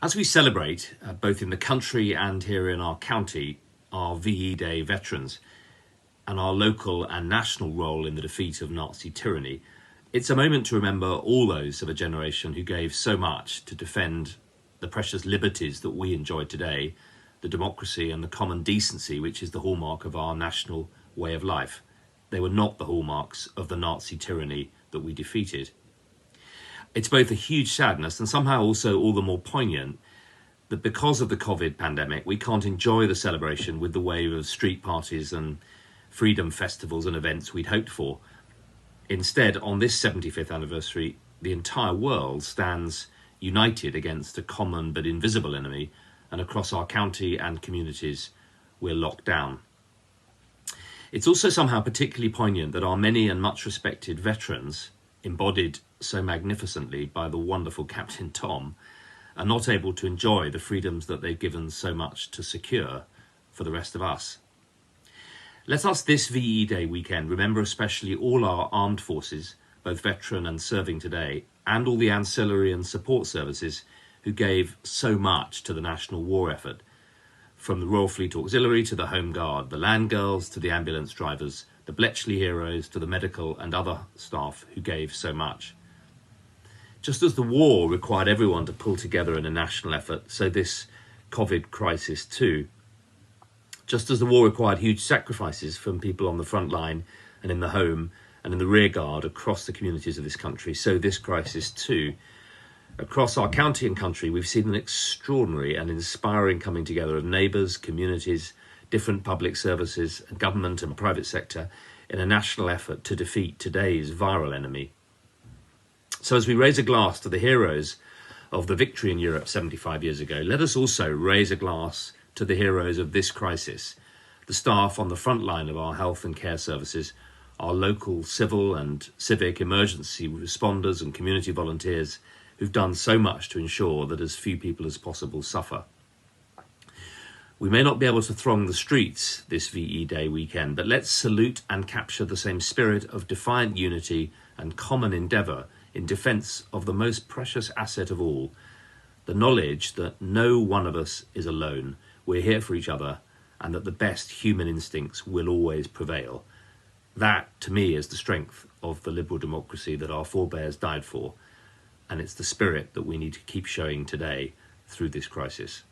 As we celebrate, both in the country and here in our county, our VE Day veterans and our local and national role in the defeat of Nazi tyranny, it's a moment to remember all those of a generation who gave so much to defend the precious liberties that we enjoy today, the democracy and the common decency which is the hallmark of our national way of life. They were not the hallmarks of the Nazi tyranny that we defeated. It's both a huge sadness and somehow also all the more poignant that because of the COVID pandemic, we can't enjoy the celebration with the wave of street parties and freedom festivals and events we'd hoped for. Instead, on this 75th anniversary, the entire world stands united against a common but invisible enemy, and across our county and communities, we're locked down. It's also somehow particularly poignant that our many and much respected veterans, embodied so magnificently by the wonderful Captain Tom, are not able to enjoy the freedoms that they've given so much to secure for the rest of us. Let us this VE Day weekend remember especially all our armed forces, both veteran and serving today, and all the ancillary and support services who gave so much to the national war effort, from the Royal Fleet Auxiliary to the Home Guard, the Land Girls to the ambulance drivers, the Bletchley Heroes to the medical and other staff who gave so much. Just as the war required everyone to pull together in a national effort, so this COVID crisis too. Just as the war required huge sacrifices from people on the front line and in the home and in the rear guard across the communities of this country, so this crisis too. Across our county and country, we've seen an extraordinary and inspiring coming together of neighbours, communities, different public services, government and private sector in a national effort to defeat today's viral enemy. So as we raise a glass to the heroes of the victory in Europe 75 years ago, let us also raise a glass to the heroes of this crisis, the staff on the front line of our health and care services, our local civil and civic emergency responders and community volunteers who've done so much to ensure that as few people as possible suffer. We may not be able to throng the streets this VE Day weekend, but let's salute and capture the same spirit of defiant unity and common endeavour in defence of the most precious asset of all, the knowledge that no one of us is alone, we're here for each other, and that the best human instincts will always prevail. That, to me, is the strength of the liberal democracy that our forebears died for, and it's the spirit that we need to keep showing today through this crisis.